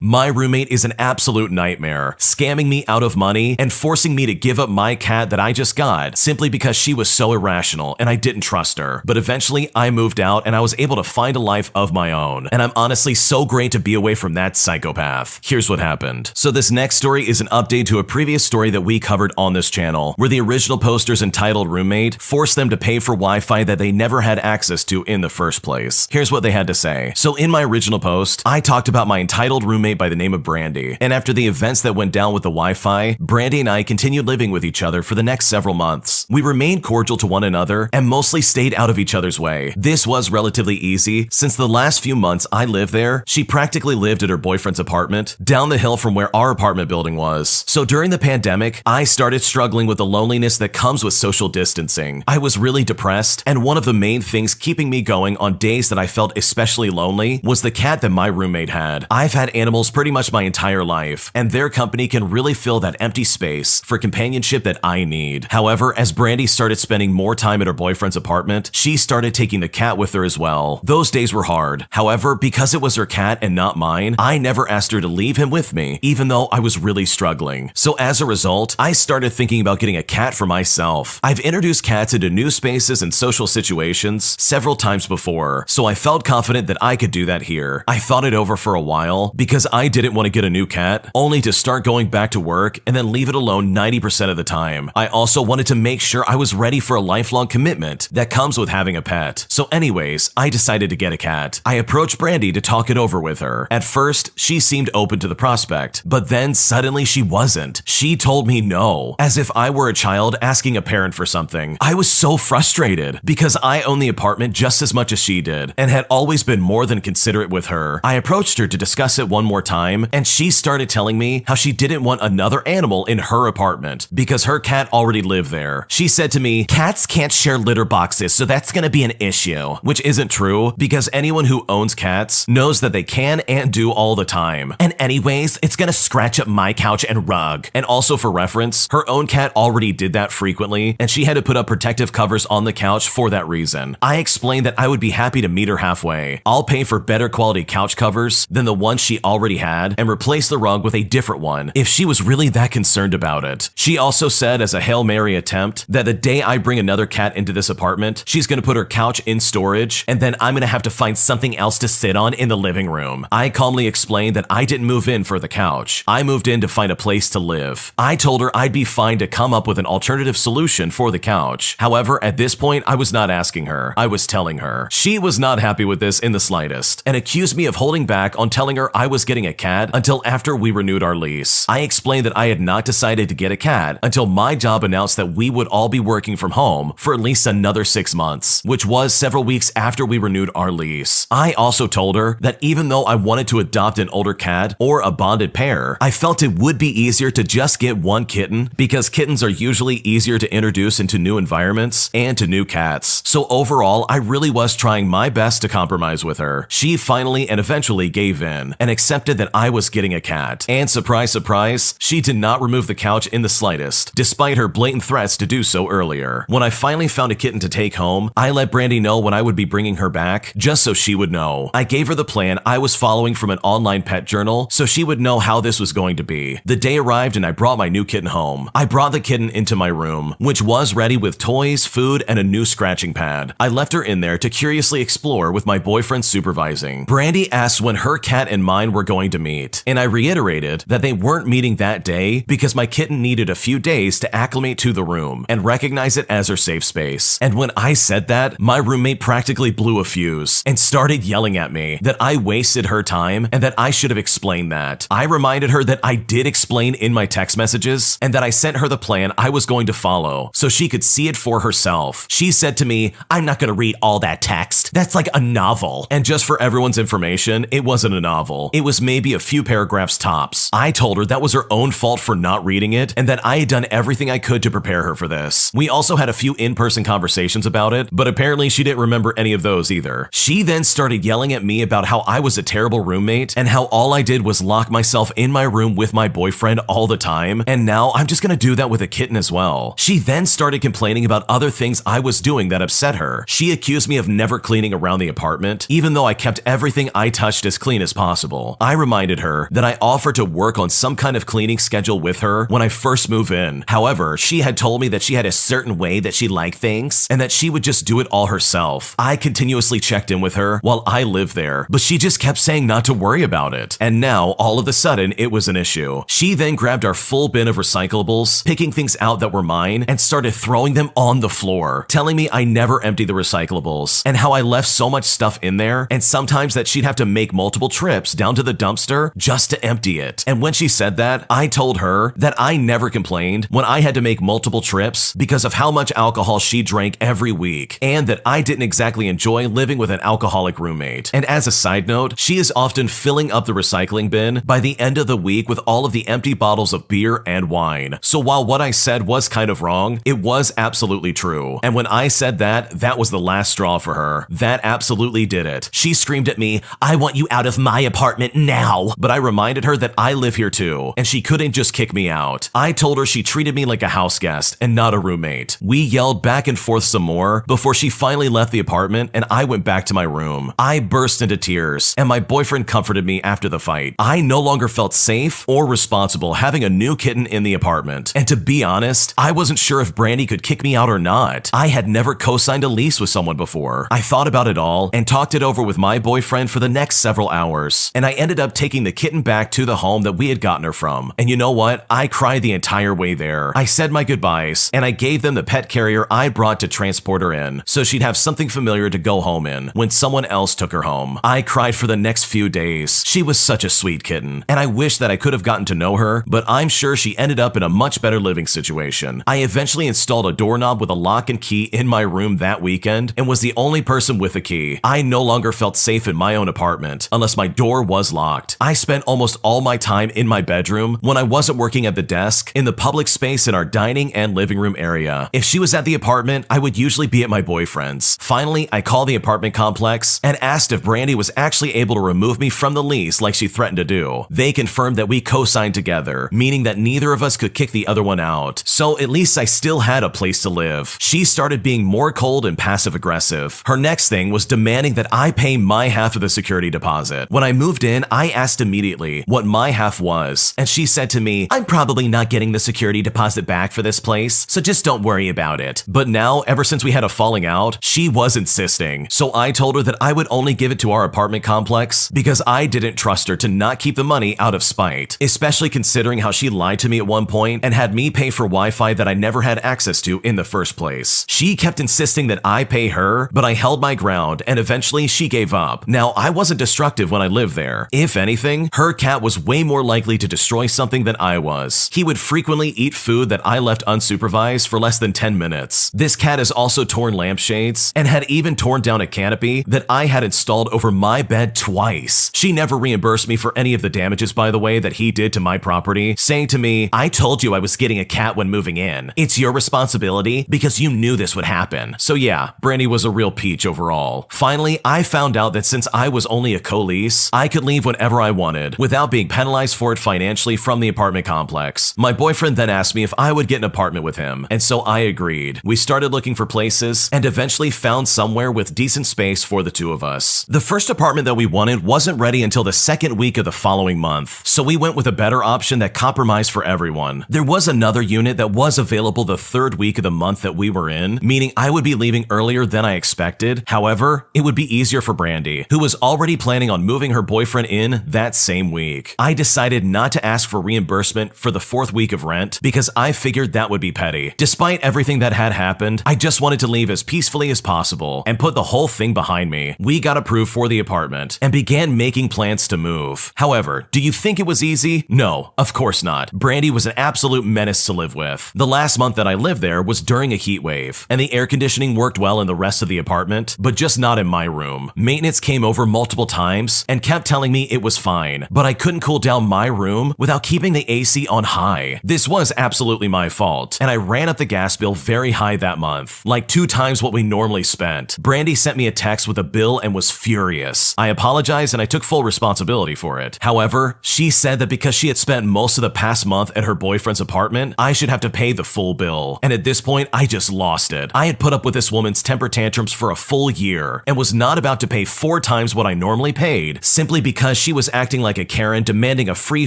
My roommate is an absolute nightmare, scamming me out of money and forcing me to give up my cat that I just got simply because she was so irrational and I didn't trust her. But eventually I moved out and I was able to find a life of my own. And I'm honestly so great to be away from that psychopath. Here's what happened. So this next story is an update to a previous story that we covered on this channel, where the original posters entitled Roommate forced them to pay for Wi-Fi that they never had access to in the first place. Here's what they had to say. So in my original post, I talked about my entitled roommate by the name of Brandy, and after the events that went down with the Wi-Fi, Brandy and I continued living with each other for the next several months. We remained cordial to one another and mostly stayed out of each other's way. This was relatively easy since the last few months I lived there, she practically lived at her boyfriend's apartment down the hill from where our apartment building was. So during the pandemic, I started struggling with the loneliness that comes with social distancing. I was really depressed, and one of the main things keeping me going on days that I felt especially lonely was the cat that my roommate had. I've had animals pretty much my entire life, and their company can really fill that empty space for companionship that I need. However, as Brandy started spending more time at her boyfriend's apartment, she started taking the cat with her as well. Those days were hard. However, because it was her cat and not mine, I never asked her to leave him with me, even though I was really struggling. So as a result, I started thinking about getting a cat for myself. I've introduced cats into new spaces and social situations several times before, so I felt confident that I could do that here. I thought it over for a while because I didn't want to get a new cat, only to start going back to work and then leave it alone 90% of the time. I also wanted to make sure I was ready for a lifelong commitment that comes with having a pet. So anyways, I decided to get a cat. I approached Brandy to talk it over with her. At first, she seemed open to the prospect, but then suddenly she wasn't. She told me no, as if I were a child asking a parent for something. I was so frustrated because I own the apartment just as much as she did and had always been more than considerate with her. I approached her to discuss it one more time, and she started telling me how she didn't want another animal in her apartment because her cat already lived there. She said to me, "Cats can't share litter boxes, so that's gonna be an issue," which isn't true because anyone who owns cats knows that they can and do all the time. And anyways, it's gonna scratch up my couch and rug. And also for reference, her own cat already did that frequently, and she had to put up protective covers on the couch for that reason. I explained that I would be happy to meet her halfway. I'll pay for better quality couch covers than the ones she already had and replace the rug with a different one if she was really that concerned about it. She also said as a Hail Mary attempt that the day I bring another cat into this apartment, she's gonna put her couch in storage and then I'm gonna have to find something else to sit on in the living room. I calmly explained that I didn't move in for the couch. I moved in to find a place to live. I told her I'd be fine to come up with an alternative solution for the couch. However, at this point, I was not asking her. I was telling her. She was not happy with this in the slightest and accused me of holding back on telling her I was getting a cat until after we renewed our lease. I explained that I had not decided to get a cat until my job announced that we would all be working from home for at least another 6 months, which was several weeks after we renewed our lease. I also told her that even though I wanted to adopt an older cat or a bonded pair, I felt it would be easier to just get one kitten because kittens are usually easier to introduce into new environments and to new cats. So overall, I really was trying my best to compromise with her. She finally and eventually gave in and accepted that I was getting a cat. And surprise, surprise, she did not remove the couch in the slightest, despite her blatant threats to do so earlier. When I finally found a kitten to take home, I let Brandy know when I would be bringing her back, just so she would know. I gave her the plan I was following from an online pet journal, so she would know how this was going to be. The day arrived and I brought my new kitten home. I brought the kitten into my room, which was ready with toys, food, and a new scratching pad. I left her in there to curiously explore with my boyfriend supervising. Brandy asked when her cat and mine were going to meet, and I reiterated that they weren't meeting that day because my kitten needed a few days to acclimate to the room and recognize it as her safe space. And when I said that, my roommate practically blew a fuse and started yelling at me that I wasted her time and that I should have explained that. I reminded her that I did explain in my text messages and that I sent her the plan I was going to follow so she could see it for herself. She said to me, "I'm not going to read all that text. That's like a novel." And just for everyone's information, it wasn't a novel. It was maybe a few paragraphs tops. I told her that was her own fault for not reading it and that I had done everything I could to prepare her for this. We also had a few in-person conversations about it, but apparently she didn't remember any of those either. She then started yelling at me about how I was a terrible roommate and how all I did was lock myself in my room with my boyfriend all the time, and now I'm just gonna do that with a kitten as well. She then started complaining about other things I was doing that upset her. She accused me of never cleaning around the apartment, even though I kept everything I touched as clean as possible. I reminded her that I offered to work on some kind of cleaning schedule with her when I first move in. However, she had told me that she had a certain way that she liked things and that she would just do it all herself. I continuously checked in with her while I lived there, but she just kept saying not to worry about it. And now, all of a sudden, it was an issue. She then grabbed our full bin of recyclables, picking things out that were mine, and started throwing them on the floor, telling me I never empty the recyclables, and how I left so much stuff in there, and sometimes that she'd have to make multiple trips down to the dumpster just to empty it. And when she said that, I told her that I never complained when I had to make multiple trips because of how much alcohol she drank every week, and that I didn't exactly enjoy living with an alcoholic roommate. And as a side note, she is often filling up the recycling bin by the end of the week with all of the empty bottles of beer and wine. So while what I said was kind of wrong, it was absolutely true. And when I said that, that was the last straw for her. That absolutely did it. She screamed at me, "I want you out of my apartment now!" But I reminded her that I live here too, and she couldn't just kick me out. I told her she treated me like a house guest and not a roommate. We yelled back and forth some more before she finally left the apartment and I went back to my room. I burst into tears, and my boyfriend comforted me after the fight. I no longer felt safe or responsible having a new kitten in the apartment. And to be honest, I wasn't sure if Brandy could kick me out or not. I had never co-signed a lease with someone before. I thought about it all and talked it over with my boyfriend for the next several hours, and I ended up taking the kitten back to the home that we had gotten her from. And you know what? I cried the entire way there. I said my goodbyes, and I gave them the pet carrier I brought to transport her in, so she'd have something familiar to go home in when someone else took her home. I cried for the next few days. She was such a sweet kitten, and I wish that I could have gotten to know her, but I'm sure she ended up in a much better living situation. I eventually installed a doorknob with a lock and key in my room that weekend and was the only person with a key. I no longer felt safe in my own apartment unless my door was locked. I spent almost all my time in my bedroom when I wasn't working at the desk, in the public space in our dining and living room area. If she was at the apartment, I would usually be at my boyfriend's. Finally, I called the apartment complex and asked if Brandy was actually able to remove me from the lease like she threatened to do. They confirmed that we co-signed together, meaning that neither of us could kick the other one out. So at least I still had a place to live. She started being more cold and passive aggressive. Her next thing was demanding that I pay my half of the security deposit. When I moved in, I asked immediately what my half was, and she said to me, "I'm probably not getting the security deposit back for this place, so just don't worry about it." But now, ever since we had a falling out, she was insisting. So I told her that I would only give it to our apartment complex because I didn't trust her to not keep the money out of spite, especially considering how she lied to me at one point and had me pay for Wi-Fi that I never had access to in the first place. She kept insisting that I pay her, but I held my ground, and eventually she gave up. Now, I wasn't destructive when I lived there. If anything, her cat was way more likely to destroy something than I was. He would frequently eat food that I left unsupervised for less than 10 minutes. This cat has also torn lampshades and had even torn down a canopy that I had installed over my bed twice. She never reimbursed me for any of the damages, by the way, that he did to my property, saying to me, "I told you I was getting a cat when moving in. It's your responsibility because you knew this would happen." So yeah, Brandy was a real peach overall. Finally, I found out that since I was only a co-lease, I could leave whenever I wanted without being penalized for it financially from the apartment complex. My boyfriend then asked me if I would get an apartment with him, and so I agreed. We started looking for places and eventually found somewhere with decent space for the two of us. The first apartment that we wanted wasn't ready until the second week of the following month, so we went with a better option that compromised for everyone. There was another unit that was available the third week of the month that we were in, meaning I would be leaving earlier than I expected. However, it would be easier for Brandy, who was already planning on moving her boyfriend in that same week. I decided not to ask for reimbursement for the fourth week of rent because I figured that would be petty. Despite everything that had happened, I just wanted to leave as peacefully as possible and put the whole thing behind me. We got approved for the apartment and began making plans to move. However, do you think it was easy? No, of course not. Brandy was an absolute menace to live with. The last month that I lived there was during a heat wave, and the air conditioning worked well in the rest of the apartment, but just not in my room. Maintenance came over multiple times and kept telling me it was fine, but I couldn't cool down my room without keeping the AC on high. This was absolutely my fault, and I ran up the gas bill very high that month, like 2 times what we normally spent. Brandy sent me a text with a bill and was furious. I apologized and I took full responsibility for it. However, she said that because she had spent most of the past month at her boyfriend's apartment, I should have to pay the full bill. And at this point, I just lost it. I had put up with this woman's temper tantrums for a full year and was not about to pay 4 times what I normally paid simply because because she was acting like a Karen demanding a free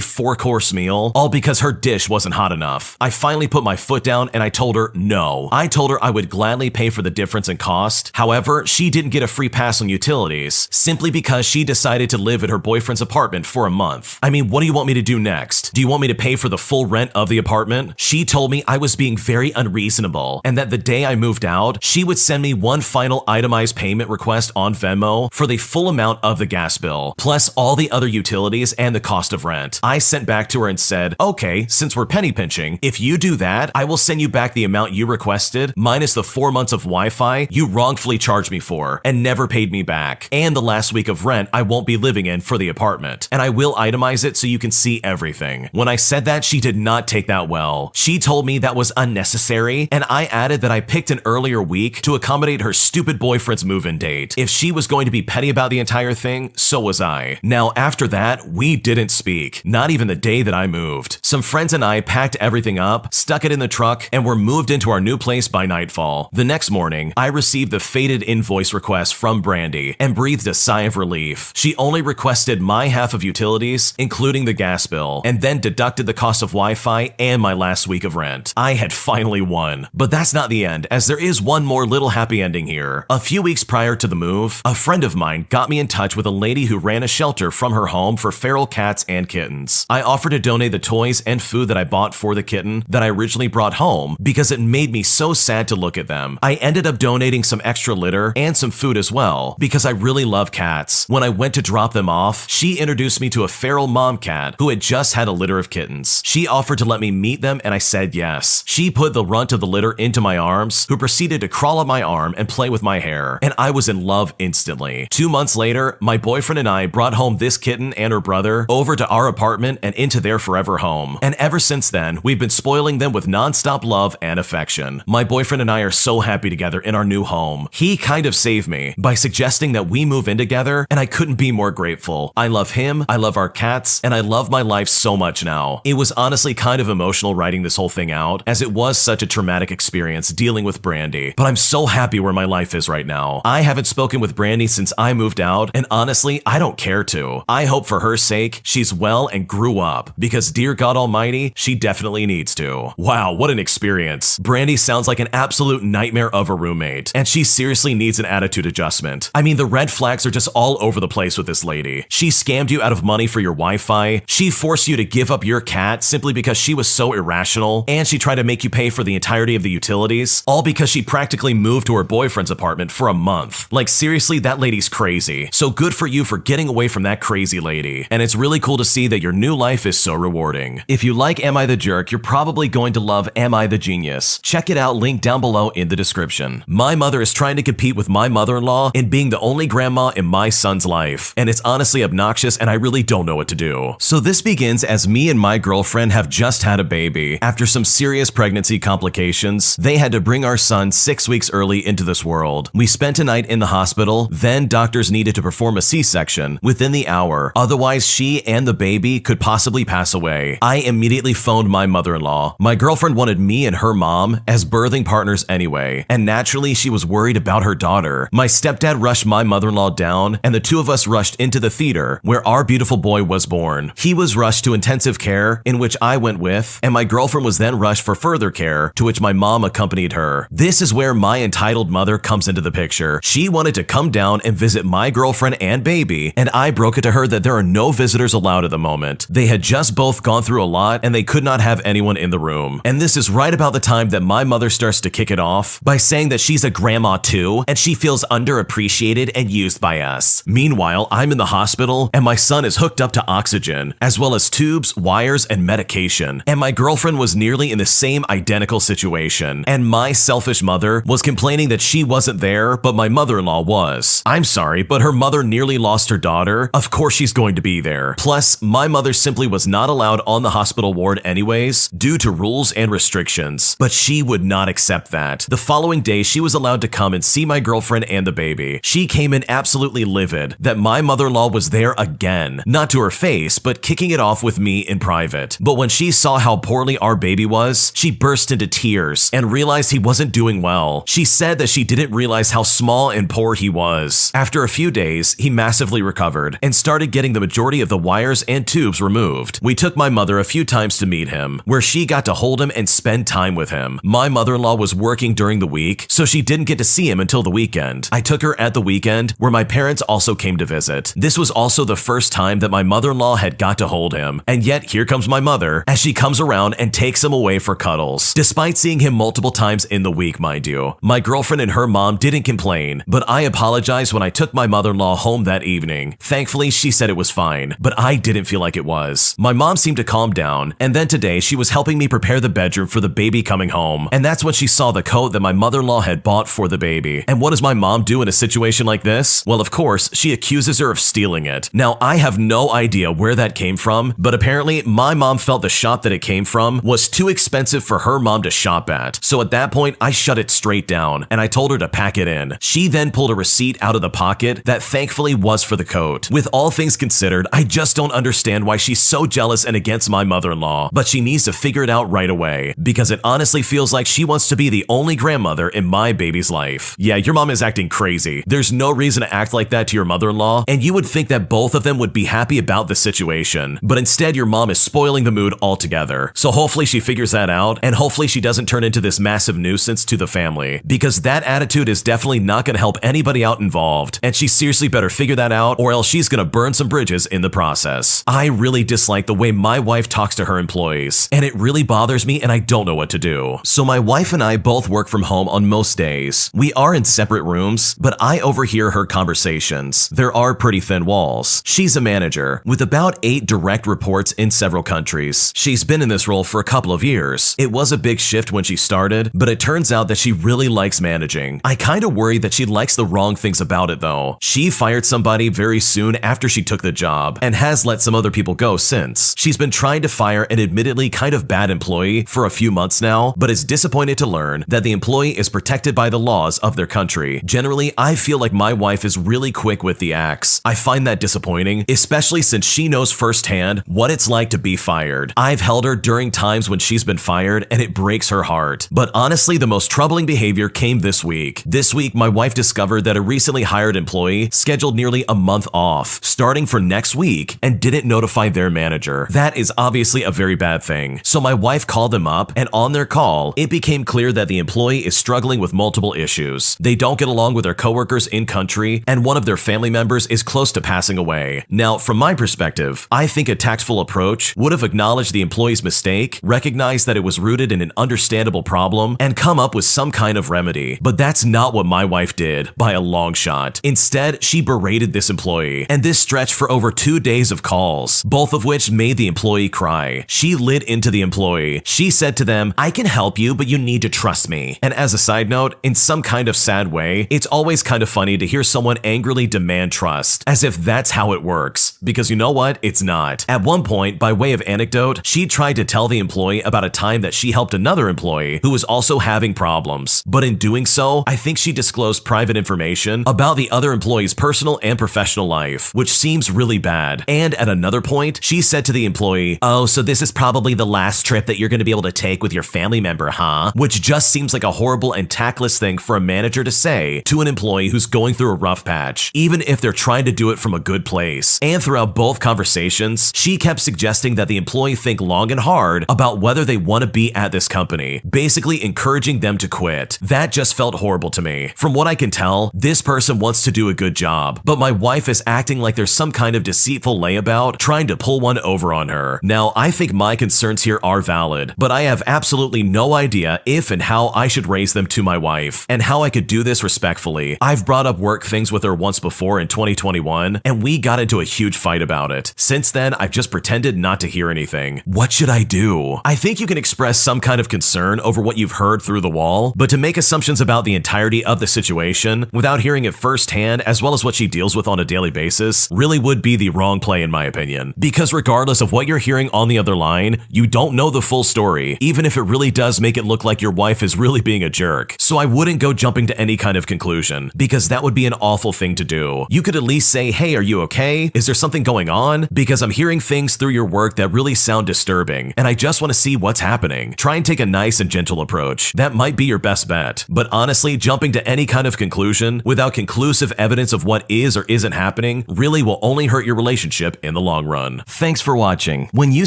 4-course meal, all because her dish wasn't hot enough. I finally put my foot down and I told her no. I told her I would gladly pay for the difference in cost. However, she didn't get a free pass on utilities simply because she decided to live at her boyfriend's apartment for a month. I mean, what do you want me to do next? Do you want me to pay for the full rent of the apartment? She told me I was being very unreasonable and that the day I moved out, she would send me one final itemized payment request on Venmo for the full amount of the gas bill, plus all the other utilities and the cost of rent. I sent back to her and said, okay, since we're penny pinching, if you do that, I will send you back the amount you requested minus the 4 months of Wi-Fi you wrongfully charged me for and never paid me back, and the last week of rent I won't be living in for the apartment, and I will itemize it so you can see everything. When I said that, she did not take that well. She told me that was unnecessary, and I added that I picked an earlier week to accommodate her stupid boyfriend's move-in date. If she was going to be petty about the entire thing, so was I. Now, after that, we didn't speak, not even the day that I moved. Some friends and I packed everything up, stuck it in the truck, and were moved into our new place by nightfall. The next morning, I received the fated invoice request from Brandy and breathed a sigh of relief. She only requested my half of utilities, including the gas bill, and then deducted the cost of Wi-Fi and my last week of rent. I had finally won. But that's not the end, as there is one more little happy ending here. A few weeks prior to the move, a friend of mine got me in touch with a lady who ran a shelter from her home for feral cats and kittens. I offered to donate the toys and food that I bought for the kitten that I originally brought home because it made me so sad to look at them. I ended up donating some extra litter and some food as well because I really love cats. When I went to drop them off, she introduced me to a feral mom cat who had just had a litter of kittens. She offered to let me meet them and I said yes. She put the runt of the litter into my arms, who proceeded to crawl on my arm and play with my hair, and I was in love instantly. 2 months later, my boyfriend and I brought home this kitten and her brother over to our apartment and into their forever home. And ever since then, we've been spoiling them with nonstop love and affection. My boyfriend and I are so happy together in our new home. He kind of saved me by suggesting that we move in together, and I couldn't be more grateful. I love him, I love our cats, and I love my life so much now. It was honestly kind of emotional writing this whole thing out, as it was such a traumatic experience dealing with Brandy, but I'm so happy where my life is right now. I haven't spoken with Brandy since I moved out, and honestly, I don't care to. I hope for her sake, she's well and grew up, because dear God Almighty, she definitely needs to. Wow, what an experience. Brandy sounds like an absolute nightmare of a roommate, and she seriously needs an attitude adjustment. I mean, the red flags are just all over the place with this lady. She scammed you out of money for your Wi-Fi, she forced you to give up your cat simply because she was so irrational, and she tried to make you pay for the entirety of the utilities, all because she practically moved to her boyfriend's apartment for a month. Like seriously, that lady's crazy. So good for you for getting away from that crazy lady. And it's really cool to see that your new life is so rewarding. If you like Am I the Jerk, you're probably going to love Am I the Genius. Check it out, link down below in the description. My mother is trying to compete with my mother-in-law in being the only grandma in my son's life, and it's honestly obnoxious and I really don't know what to do. So this begins as me and my girlfriend have just had a baby. After some serious pregnancy complications, they had to bring our son 6 weeks early into this world. We spent a night in the hospital, then doctors needed to perform a C-section within the hour, otherwise she and the baby could possibly pass away. I immediately phoned my mother-in-law. My girlfriend wanted me and her mom as birthing partners anyway, and naturally she was worried about her daughter. My stepdad rushed my mother-in-law down, and the two of us rushed into the theater where our beautiful boy was born. He was rushed to intensive care, in which I went with, and my girlfriend was then rushed for further care, to which my mom accompanied her. This is where my entitled mother comes into the picture. She wanted to come down and visit my girlfriend and baby, and I broke it to her that there are no visitors allowed at the moment. They had just both gone through a lot, and they could not have anyone in the room. And this is right about the time that my mother starts to kick it off by saying that she's a grandma too, and she feels underappreciated and used by us. Meanwhile, I'm in the hospital, and my son is hooked up to oxygen, as well as tubes, wires, and medication. And my girlfriend was nearly in the same identical situation. And my selfish mother was complaining that she wasn't there, but my mother-in-law was. I'm sorry, but her mother nearly lost her daughter. Of course she's going to be there. Plus, my mother simply was not allowed on the hospital ward anyways, due to rules and restrictions. But she would not accept that. The following day, she was allowed to come and see my girlfriend and the baby. She came in absolutely livid that my mother-in-law was there again. Not to her face, but kicking it off with me me in private. But when she saw how poorly our baby was, she burst into tears and realized he wasn't doing well. She said that she didn't realize how small and poor he was. After a few days, he massively recovered and started getting the majority of the wires and tubes removed. We took my mother a few times to meet him, where she got to hold him and spend time with him. My mother-in-law was working during the week, so she didn't get to see him until the weekend. I took her at the weekend, where my parents also came to visit. This was also the first time that my mother-in-law had got to hold him, and yet here comes my mother as she comes around and takes him away for cuddles. Despite seeing him multiple times in the week, mind you, my girlfriend and her mom didn't complain, but I apologized when I took my mother-in-law home that evening. Thankfully, she said it was fine, but I didn't feel like it was. My mom seemed to calm down, and then today she was helping me prepare the bedroom for the baby coming home, and that's when she saw the coat that my mother-in-law had bought for the baby. And what does my mom do in a situation like this? Well, of course, she accuses her of stealing it. Now, I have no idea where that came from, but apparently my mom felt the shop that it came from was too expensive for her mom to shop at. So at that point, I shut it straight down, and I told her to pack it in. She then pulled a receipt out of the pocket that thankfully was for the coat. With all things considered, I just don't understand why she's so jealous and against my mother-in-law, but she needs to figure it out right away, because it honestly feels like she wants to be the only grandmother in my baby's life. Yeah, your mom is acting crazy. There's no reason to act like that to your mother-in-law, and you would think that both of them would be happy about the situation, but instead your mom is spoiling the mood altogether. So hopefully she figures that out, and hopefully she doesn't turn into this massive nuisance to the family, because that attitude is definitely not going to help anybody out involved, and she seriously better figure that out, or else she's going to burn some bridges in the process. I really dislike the way my wife talks to her employees, and it really bothers me, and I don't know what to do. So my wife and I both work from home on most days. We are in separate rooms, but I overhear her conversations. There are pretty thin walls. She's a manager with about 8 direct reports in several countries. She's been in this role for a couple of years. It was a big shift when she started, but it turns out that she really likes managing. I kind of worry that she likes the wrong things about it though. She fired somebody very soon after she took the job and has let some other people go since. She's been trying to fire an admittedly kind of bad employee for a few months now, but is disappointed to learn that the employee is protected by the laws of their country. Generally, I feel like my wife is really quick with the axe. I find that disappointing, especially since she knows firsthand what it's like to be fired. I've held her during times when she's been fired, and it breaks her heart. But honestly, the most troubling behavior came this week. This week, my wife discovered that a recently hired employee scheduled nearly a month off, starting for next week, and didn't notify their manager. That is obviously a very bad thing. So my wife called them up, and on their call, it became clear that the employee is struggling with multiple issues. They don't get along with their coworkers in country, and one of their family members is close to passing away. Now, from my perspective, I think a tactful approach would have acknowledged the employee's mistake, recognized that it was rooted in an understandable problem, and come up with some kind of remedy. But that's not what my wife did, by a long shot. Instead, she berated this employee, and this stretched for over 2 days of calls, both of which made the employee cry. She lit into the employee. She said to them, "I can help you, but you need to trust me." And as a side note, in some kind of sad way, it's always kind of funny to hear someone angrily demand trust, as if that's how it works, because you know what? It's not. At one point, by way of anecdote, she tried to tell the employee about a time that she helped another employee who was also having problems, but in doing so, I think she disclosed private information about the other employee's personal and professional life, which seems really bad. And at another point, she said to the employee, "Oh, so this is probably the last trip that you're going to be able to take with your family member, huh?" Which just seems like a horrible and tactless thing for a manager to say to an employee who's going through a rough patch, even if they're trying to do it from a good place. And throughout both conversations, she kept suggesting that the employee think long and hard about whether they want to be at this company, basically encouraging them to quit. That just felt horrible to me. From what I can tell, this person wants to do a good job, but my wife is acting like there's some kind of deceitful layabout trying to pull one over on her. Now, I think my concerns here are valid, but I have absolutely no idea if and how I should raise them to my wife, and how I could do this respectfully. I've brought up work things with her once before in 2021, and we got into a huge fight about it. Since then, I've just pretended not to hear anything. What should I do? I think you can express some kind of concern over what you've heard through the wall, but to make assumptions about the entirety of the situation without hearing it firsthand, as well as what she deals with on a daily basis, really would be the wrong play in my opinion. Because regardless of what you're hearing on the other line, you don't know the full story, even if it really does make it look like your wife is really being a jerk. So I wouldn't go jumping to any kind of conclusion, because that would be an awful thing to do. You could at least say, "Hey, are you okay? Is there something going on? Because I'm hearing things through your work that really sound disturbing, and I just want to see what's happening. Try and take a nice and gentle approach. That might be your best bet. But honestly, jumping to any kind of conclusion without conclusive evidence of what is or isn't happening really will only hurt your relationship in the long run. Thanks for watching. When you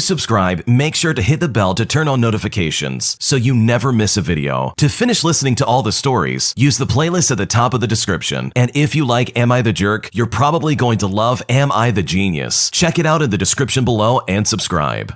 subscribe, make sure to hit the bell to turn on notifications so you never miss a video. To finish listening to all the stories, use the playlist at the top of the description. And if you like Am I the Jerk, you're probably going to love Am I the Genius. Check it out in the description below and subscribe.